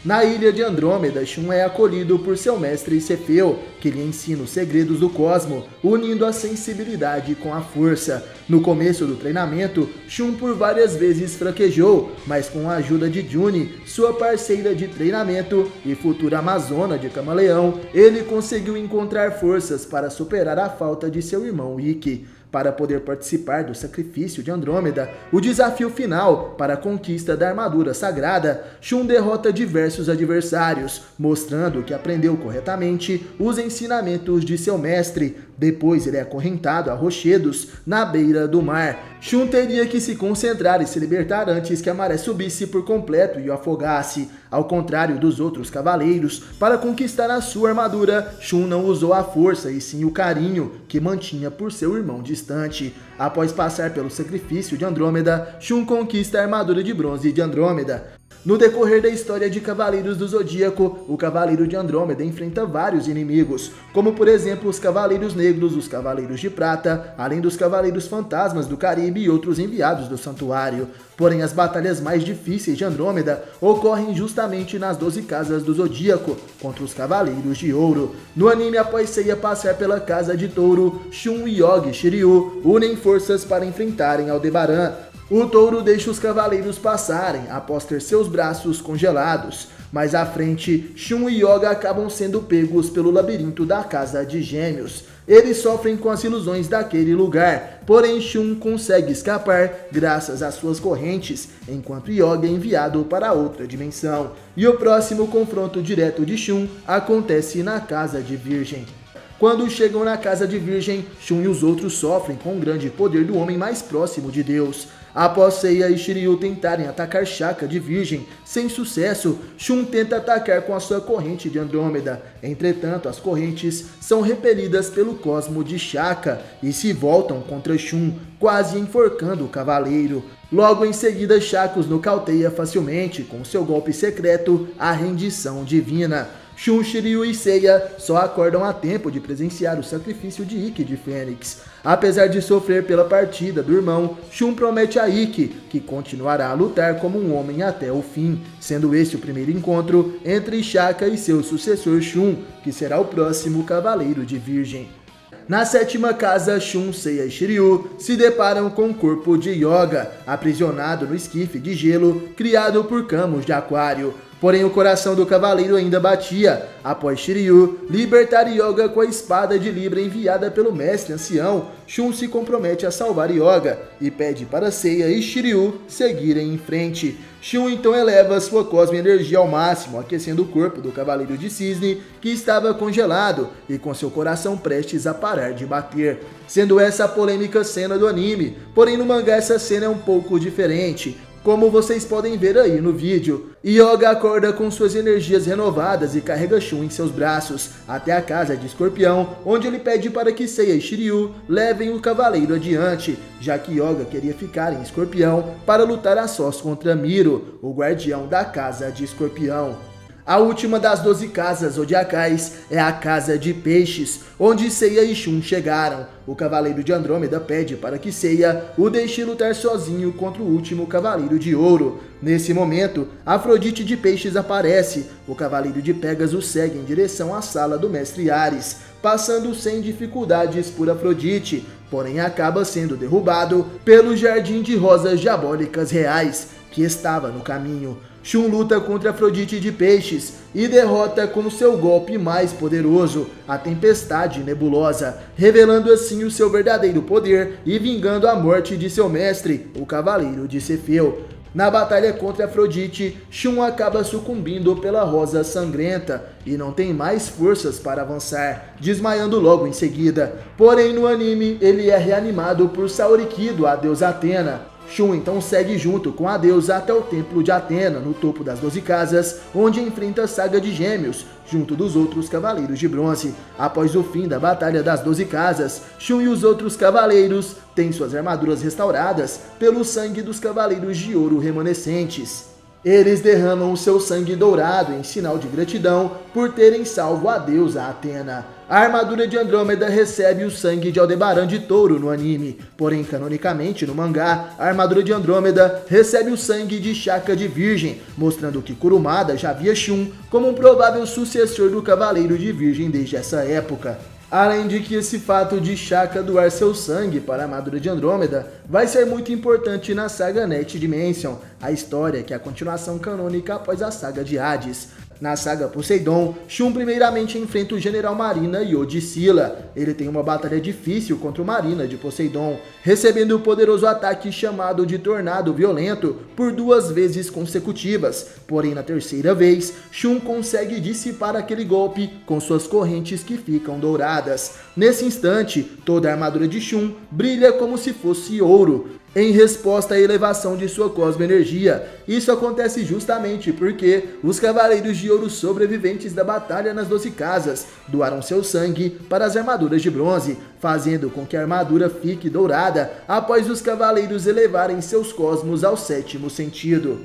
Na ilha de Andrômeda, Shun é acolhido por seu mestre Cefeu, que lhe ensina os segredos do cosmo, unindo a sensibilidade com a força. No começo do treinamento, Shun por várias vezes fraquejou, mas com a ajuda de Juni, sua parceira de treinamento e futura amazona de Camaleão, ele conseguiu encontrar forças para superar a falta de seu irmão Ikki. Para poder participar do sacrifício de Andrômeda, o desafio final para a conquista da armadura sagrada, Shun derrota diversos adversários, mostrando que aprendeu corretamente os ensinamentos de seu mestre. Depois ele é acorrentado a rochedos na beira do mar. Shun teria que se concentrar e se libertar antes que a maré subisse por completo e o afogasse. Ao contrário dos outros cavaleiros, para conquistar a sua armadura, Shun não usou a força e sim o carinho que mantinha por seu irmão distante. Após passar pelo sacrifício de Andrômeda, Shun conquista a armadura de bronze de Andrômeda. No decorrer da história de Cavaleiros do Zodíaco, o Cavaleiro de Andrômeda enfrenta vários inimigos, como por exemplo os Cavaleiros Negros, os Cavaleiros de Prata, além dos Cavaleiros Fantasmas do Caribe e outros enviados do Santuário. Porém, as batalhas mais difíceis de Andrômeda ocorrem justamente nas 12 casas do Zodíaco, contra os Cavaleiros de Ouro. No anime, após Seiya passar pela Casa de Touro, Shun, Yoga e Shiryu unem forças para enfrentarem Aldebaran. O touro deixa os cavaleiros passarem após ter seus braços congelados. Mais à frente, Shun e Yoga acabam sendo pegos pelo labirinto da Casa de Gêmeos. Eles sofrem com as ilusões daquele lugar, porém Shun consegue escapar graças às suas correntes, enquanto Yoga é enviado para outra dimensão. E o próximo confronto direto de Shun acontece na Casa de Virgem. Quando chegam na Casa de Virgem, Shun e os outros sofrem com o grande poder do homem mais próximo de Deus. Após Seiya e Shiryu tentarem atacar Shaka de Virgem, sem sucesso, Shun tenta atacar com a sua corrente de Andrômeda. Entretanto, as correntes são repelidas pelo cosmo de Shaka e se voltam contra Shun, quase enforcando o cavaleiro. Logo em seguida, Shaka os nocauteia facilmente com seu golpe secreto, a rendição divina. Shun, Shiryu e Seiya só acordam a tempo de presenciar o sacrifício de Ikki de Fênix. Apesar de sofrer pela partida do irmão, Shun promete a Ikki que continuará a lutar como um homem até o fim, sendo este o primeiro encontro entre Shaka e seu sucessor Shun, que será o próximo Cavaleiro de Virgem. Na sétima casa, Shun, Seiya e Shiryu se deparam com o corpo de Yoga, aprisionado no esquife de gelo criado por Camus de Aquário. Porém, o coração do cavaleiro ainda batia. Após Shiryu libertar Yoga com a espada de Libra enviada pelo mestre ancião, Shun se compromete a salvar Yoga e pede para Seiya e Shiryu seguirem em frente. Shun então eleva sua cosmic energia ao máximo, aquecendo o corpo do Cavaleiro de Cisne, que estava congelado e com seu coração prestes a parar de bater. Sendo essa a polêmica cena do anime, porém no mangá essa cena é um pouco diferente. Como vocês podem ver aí no vídeo, Yoga acorda com suas energias renovadas e carrega Shun em seus braços até a casa de Escorpião, onde ele pede para que Seiya e Shiryu levem o cavaleiro adiante, já que Yoga queria ficar em Escorpião para lutar a sós contra Miro, o guardião da casa de Escorpião. A última das 12 casas zodiacais é a Casa de Peixes, onde Seiya e Shun chegaram. O Cavaleiro de Andrômeda pede para que Seiya o deixe lutar sozinho contra o último Cavaleiro de Ouro. Nesse momento, Afrodite de Peixes aparece. O Cavaleiro de Pégaso segue em direção à sala do Mestre Ares, passando sem dificuldades por Afrodite, porém acaba sendo derrubado pelo Jardim de Rosas Diabólicas Reais, que estava no caminho. Shun luta contra Afrodite de Peixes e derrota com seu golpe mais poderoso, a Tempestade Nebulosa, revelando assim o seu verdadeiro poder e vingando a morte de seu mestre, o Cavaleiro de Cefeu. Na batalha contra Afrodite, Shun acaba sucumbindo pela Rosa Sangrenta e não tem mais forças para avançar, desmaiando logo em seguida. Porém, no anime, ele é reanimado por Saorikido, a deusa Atena. Shun então segue junto com a deusa até o templo de Atena, no topo das 12 casas, onde enfrenta a Saga de Gêmeos, junto dos outros cavaleiros de bronze. Após o fim da Batalha das 12 Casas, Shun e os outros cavaleiros têm suas armaduras restauradas pelo sangue dos cavaleiros de ouro remanescentes. Eles derramam o seu sangue dourado em sinal de gratidão por terem salvo a deusa Atena. A armadura de Andrômeda recebe o sangue de Aldebaran de Touro no anime, porém canonicamente no mangá, a armadura de Andrômeda recebe o sangue de Shaka de Virgem, mostrando que Kurumada já via Shun como um provável sucessor do Cavaleiro de Virgem desde essa época. Além de que esse fato de Shaka doar seu sangue para a armadura de Andrômeda vai ser muito importante na saga Next Dimension, a história que é a continuação canônica após a saga de Hades. Na saga Poseidon, Shun primeiramente enfrenta o General Marina e Odissila. Ele tem uma batalha difícil contra o Marina de Poseidon, recebendo o poderoso ataque chamado de Tornado Violento por 2 vezes consecutivas. Porém, na terceira vez, Shun consegue dissipar aquele golpe com suas correntes que ficam douradas. Nesse instante, toda a armadura de Shun brilha como se fosse ouro, em resposta à elevação de sua cosmoenergia. Isso acontece justamente porque os Cavaleiros de Ouro sobreviventes da Batalha nas 12 Casas doaram seu sangue para as armaduras de bronze, fazendo com que a armadura fique dourada após os Cavaleiros elevarem seus cosmos ao 7º sentido.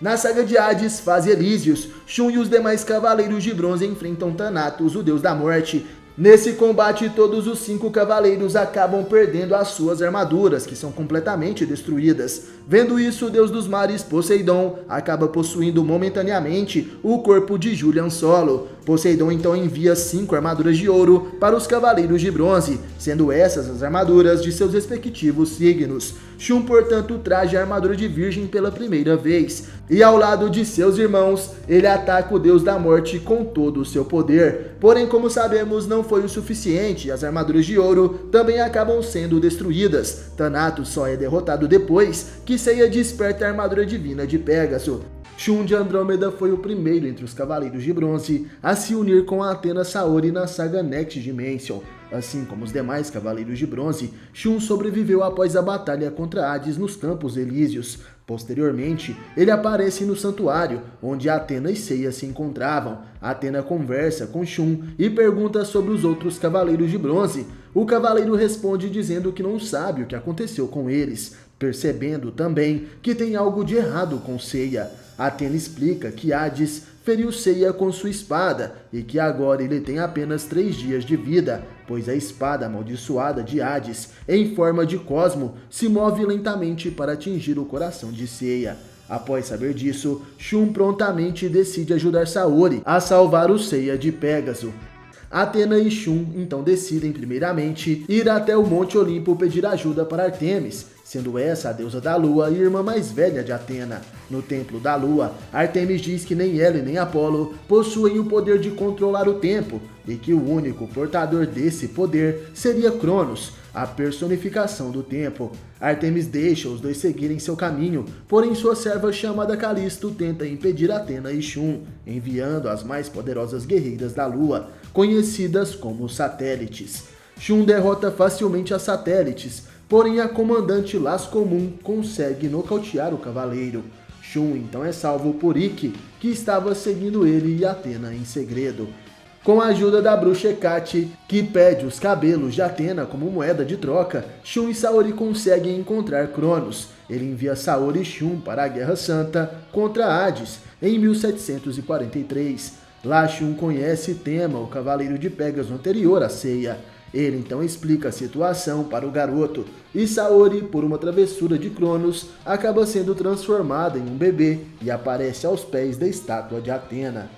Na saga de Hades, fase Elísios, Shun e os demais Cavaleiros de Bronze enfrentam Thanatos, o deus da morte. Nesse combate, todos os 5 cavaleiros acabam perdendo as suas armaduras, que são completamente destruídas. Vendo isso, o deus dos mares, Poseidon, acaba possuindo momentaneamente o corpo de Julian Solo. Poseidon então envia 5 armaduras de ouro para os cavaleiros de bronze, sendo essas as armaduras de seus respectivos signos. Shun, portanto, traz a armadura de virgem pela primeira vez, e ao lado de seus irmãos, ele ataca o deus da morte com todo o seu poder. Porém, como sabemos, não foi o suficiente, as armaduras de ouro também acabam sendo destruídas. Thanatos só é derrotado depois que Seiya desperta a armadura divina de Pégaso. Shun de Andrômeda foi o primeiro entre os Cavaleiros de Bronze a se unir com a Athena Saori na saga Next Dimension. Assim como os demais Cavaleiros de Bronze, Shun sobreviveu após a batalha contra Hades nos Campos Elíseos. Posteriormente, ele aparece no santuário, onde Athena e Seiya se encontravam. Athena conversa com Shun e pergunta sobre os outros Cavaleiros de Bronze. O Cavaleiro responde dizendo que não sabe o que aconteceu com eles, percebendo também que tem algo de errado com Seiya. Athena explica que Hades feriu Seiya com sua espada e que agora ele tem apenas 3 dias de vida, pois a espada amaldiçoada de Hades, em forma de cosmo, se move lentamente para atingir o coração de Seiya. Após saber disso, Shun prontamente decide ajudar Saori a salvar o Seiya de Pégaso. Athena e Shun então decidem primeiramente ir até o Monte Olimpo pedir ajuda para Artemis, sendo essa a deusa da lua e irmã mais velha de Atena. No Templo da Lua, Artemis diz que nem ela e nem Apolo possuem o poder de controlar o tempo, e que o único portador desse poder seria Cronos, a personificação do tempo. Artemis deixa os dois seguirem seu caminho, porém sua serva chamada Calisto tenta impedir Athena e Shun, enviando as mais poderosas guerreiras da Lua, conhecidas como satélites. Shun derrota facilmente as satélites, porém a comandante Las Comum consegue nocautear o cavaleiro. Shun então é salvo por Ikki, que estava seguindo ele e Athena em segredo. Com a ajuda da bruxa Hecate, que pede os cabelos de Athena como moeda de troca, Shun e Saori conseguem encontrar Cronos. Ele envia Saori e Shun para a Guerra Santa contra Hades, em 1743. Lá Shun conhece Tema, o cavaleiro de Pégaso anterior a Seiya. Ele então explica a situação para o garoto, e Saori, por uma travessura de Cronos, acaba sendo transformada em um bebê e aparece aos pés da estátua de Atena.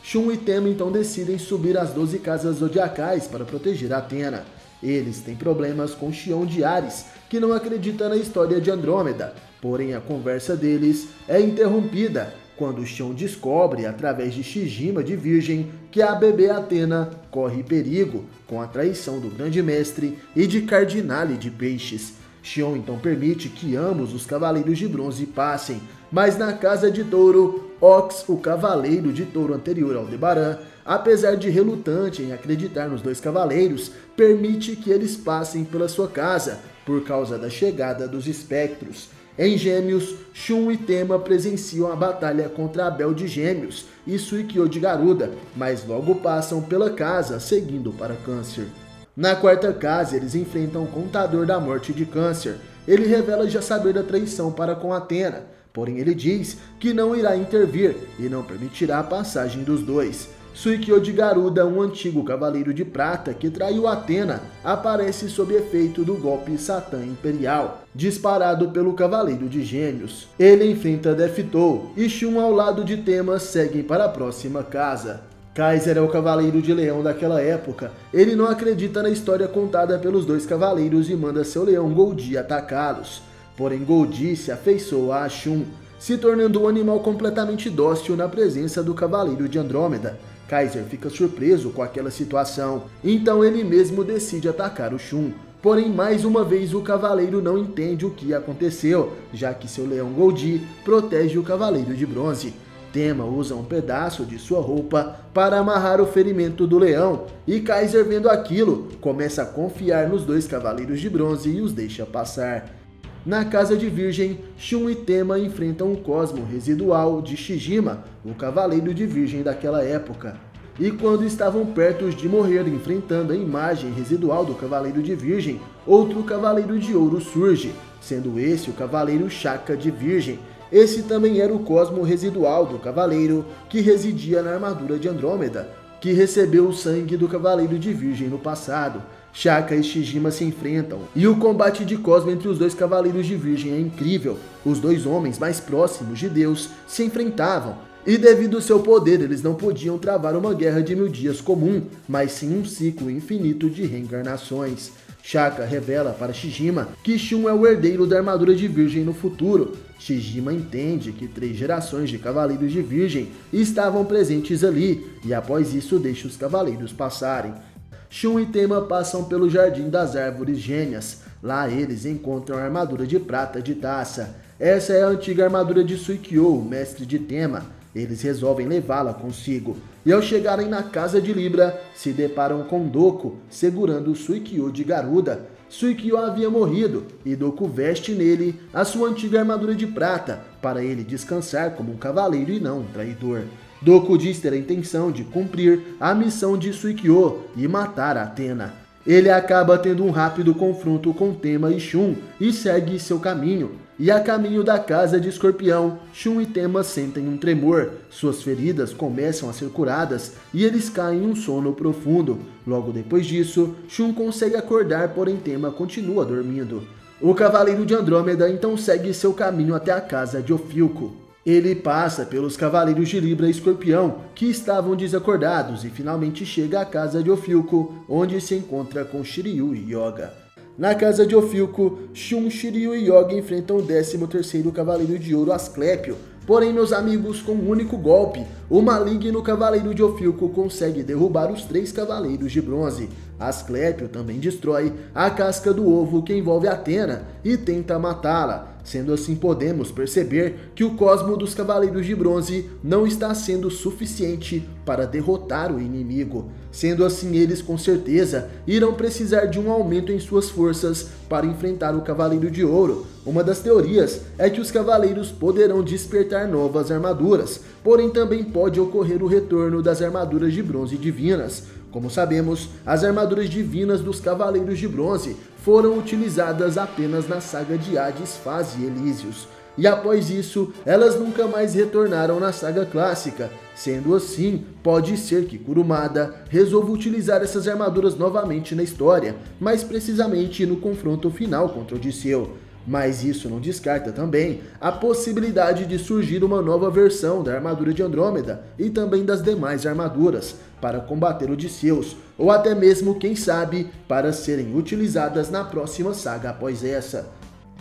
Shun e Tema então decidem subir as 12 casas zodiacais para proteger Athena. Eles têm problemas com Xion de Ares, que não acredita na história de Andrômeda, porém a conversa deles é interrompida quando Xion descobre, através de Shijima de Virgem, que a bebê Athena corre perigo com a traição do grande mestre e de Cardinale de Peixes. Xion então permite que ambos os Cavaleiros de Bronze passem, mas na Casa de Touro, Ox, o Cavaleiro de Touro anterior ao Aldebaran, apesar de relutante em acreditar nos dois cavaleiros, permite que eles passem pela sua casa, por causa da chegada dos espectros. Em Gêmeos, Shun e Tema presenciam a batalha contra Abel de Gêmeos e Suikyo de Garuda, mas logo passam pela casa, seguindo para Câncer. Na quarta casa, eles enfrentam o Contador da Morte de Câncer. Ele revela já saber da traição para com Athena, porém ele diz que não irá intervir e não permitirá a passagem dos dois. Suikyo de Garuda, um antigo cavaleiro de prata que traiu Athena, aparece sob efeito do golpe Satã Imperial, disparado pelo Cavaleiro de Gêmeos. Ele enfrenta Deftou e Shun ao lado de Tema seguem para a próxima casa. Kaiser é o Cavaleiro de Leão daquela época. Ele não acredita na história contada pelos dois cavaleiros e manda seu leão Goldi atacá-los. Porém Goldi se afeiçoa a Shun, se tornando um animal completamente dócil na presença do Cavaleiro de Andrômeda. Kaiser fica surpreso com aquela situação, então ele mesmo decide atacar o Shun. Porém, mais uma vez o cavaleiro não entende o que aconteceu, já que seu leão Goldi protege o Cavaleiro de Bronze. Tema usa um pedaço de sua roupa para amarrar o ferimento do leão, e Kaiser, vendo aquilo, começa a confiar nos dois Cavaleiros de Bronze e os deixa passar. Na Casa de Virgem, Shun e Tema enfrentam o Cosmo Residual de Shijima, o Cavaleiro de Virgem daquela época. E quando estavam perto de morrer enfrentando a imagem residual do Cavaleiro de Virgem, outro Cavaleiro de Ouro surge, sendo esse o Cavaleiro Shaka de Virgem. Esse também era o Cosmo Residual do Cavaleiro que residia na armadura de Andrômeda, que recebeu o sangue do Cavaleiro de Virgem no passado. Shaka e Shijima se enfrentam, e o combate de Cosmo entre os dois Cavaleiros de Virgem é incrível. Os dois homens mais próximos de Deus se enfrentavam, e devido ao seu poder eles não podiam travar uma guerra de 1000 dias comum, mas sim um ciclo infinito de reencarnações. Shaka revela para Shijima que Shun é o herdeiro da armadura de Virgem no futuro. Shijima entende que 3 gerações de Cavaleiros de Virgem estavam presentes ali, e após isso deixa os Cavaleiros passarem. Shun e Tema passam pelo Jardim das Árvores Gêmeas. Lá eles encontram a armadura de prata de Taça. Essa é a antiga armadura de Suikyo, o mestre de Tema. Eles resolvem levá-la consigo. E ao chegarem na casa de Libra, se deparam com Doku, segurando Suikyo de Garuda. Suikyo havia morrido, e Doku veste nele a sua antiga armadura de prata, para ele descansar como um cavaleiro e não um traidor. Doku diz ter a intenção de cumprir a missão de Suikyo e matar Athena. Ele acaba tendo um rápido confronto com Tema e Shun e segue seu caminho. E a caminho da casa de Escorpião, Shun e Tema sentem um tremor. Suas feridas começam a ser curadas e eles caem em um sono profundo. Logo depois disso, Shun consegue acordar, porém Tema continua dormindo. O Cavaleiro de Andrômeda então segue seu caminho até a casa de Ofiuco. Ele passa pelos Cavaleiros de Libra e Escorpião, que estavam desacordados, e finalmente chega à casa de Ofiuco, onde se encontra com Shiryu e Yoga. Na casa de Ofiuco, Shun, Shiryu e Yoga enfrentam o 13º Cavaleiro de Ouro, Asclépio. Porém, meus amigos, com um único golpe, o maligno Cavaleiro de Ofiuco consegue derrubar os 3 Cavaleiros de Bronze. Asclépio também destrói a casca do ovo que envolve Athena e tenta matá-la. Sendo assim, podemos perceber que o Cosmo dos Cavaleiros de Bronze não está sendo suficiente para derrotar o inimigo. Sendo assim, eles com certeza irão precisar de um aumento em suas forças para enfrentar o Cavaleiro de Ouro. Uma das teorias é que os Cavaleiros poderão despertar novas armaduras, porém também pode ocorrer o retorno das armaduras de bronze divinas. Como sabemos, as armaduras divinas dos Cavaleiros de Bronze foram utilizadas apenas na saga de Hades, Fase e Elísios. E após isso, elas nunca mais retornaram na saga clássica. Sendo assim, pode ser que Kurumada resolva utilizar essas armaduras novamente na história, mais precisamente no confronto final contra Odisseu. Mas isso não descarta também a possibilidade de surgir uma nova versão da armadura de Andrômeda e também das demais armaduras para combater Odisseus, ou até mesmo, quem sabe, para serem utilizadas na próxima saga após essa.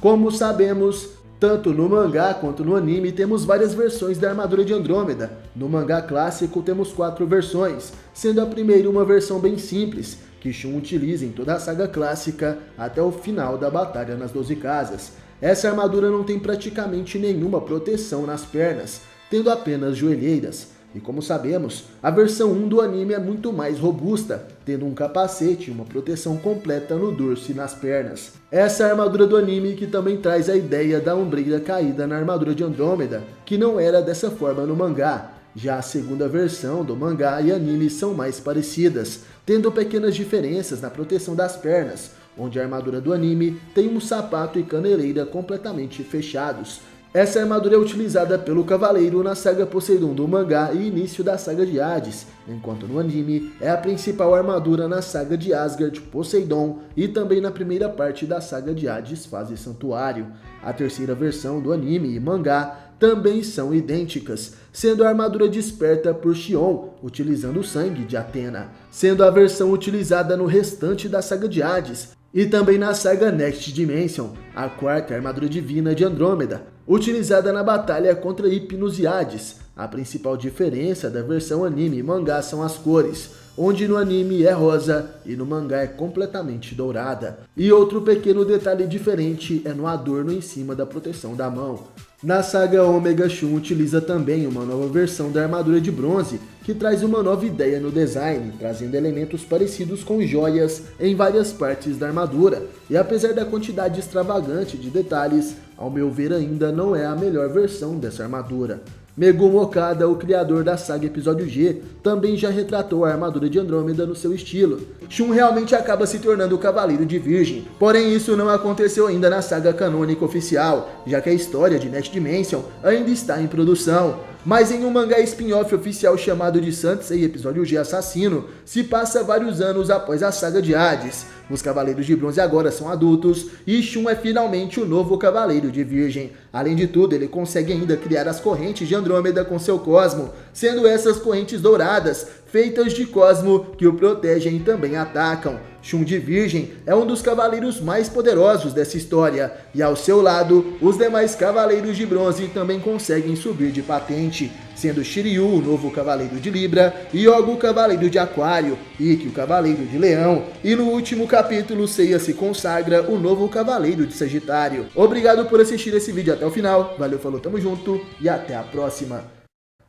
Como sabemos, tanto no mangá quanto no anime temos várias versões da armadura de Andrômeda. No mangá clássico temos 4 versões, sendo a primeira uma versão bem simples, que Shun utiliza em toda a saga clássica até o final da Batalha nas 12 Casas. Essa armadura não tem praticamente nenhuma proteção nas pernas, tendo apenas joelheiras. E como sabemos, a versão 1 do anime é muito mais robusta, tendo um capacete e uma proteção completa no dorso e nas pernas. Essa é a armadura do anime que também traz a ideia da ombreira caída na armadura de Andrômeda, que não era dessa forma no mangá. Já a segunda versão do mangá e anime são mais parecidas, tendo pequenas diferenças na proteção das pernas, onde a armadura do anime tem um sapato e caneleira completamente fechados, Essa armadura é utilizada pelo Cavaleiro na saga Poseidon do mangá e início da saga de Hades, enquanto no anime é a principal armadura na saga de Asgard Poseidon e também na primeira parte da saga de Hades Fase Santuário. A terceira versão do anime e mangá também são idênticas, sendo a armadura desperta por Xion, utilizando o sangue de Atena, sendo a versão utilizada no restante da saga de Hades, e também na saga Next Dimension, a quarta armadura divina de Andrômeda, utilizada na batalha contra Hypnos e Hades. A principal diferença da versão anime e mangá são as cores, onde no anime é rosa e no mangá é completamente dourada. E outro pequeno detalhe diferente é no adorno em cima da proteção da mão. Na saga Omega, Shun utiliza também uma nova versão da armadura de bronze, que traz uma nova ideia no design, trazendo elementos parecidos com joias em várias partes da armadura. E apesar da quantidade extravagante de detalhes, ao meu ver ainda não é a melhor versão dessa armadura. Megumi Okada, o criador da saga Episódio G, também já retratou a armadura de Andrômeda no seu estilo. Shun realmente acaba se tornando o Cavaleiro de Virgem, porém isso não aconteceu ainda na saga canônica oficial, já que a história de Next Dimension ainda está em produção. Mas em um mangá spin-off oficial chamado de Sansei Episódio G Assassino, se passa vários anos após a saga de Hades. Os Cavaleiros de Bronze agora são adultos e Shun é finalmente o novo Cavaleiro de Virgem. Além de tudo, ele consegue ainda criar as correntes de Andrômeda com seu cosmo, sendo essas correntes douradas, feitas de cosmo que o protegem e também atacam. Shun de Virgem é um dos cavaleiros mais poderosos dessa história, e ao seu lado, os demais Cavaleiros de Bronze também conseguem subir de patente, sendo Shiryu o novo Cavaleiro de Libra, Yogo o Cavaleiro de Aquário, Ikki o Cavaleiro de Leão, e no último capítulo Seiya se consagra o novo Cavaleiro de Sagitário. Obrigado por assistir esse vídeo até o final, valeu, falou, tamo junto, e até a próxima.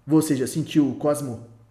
Você já sentiu o cosmo?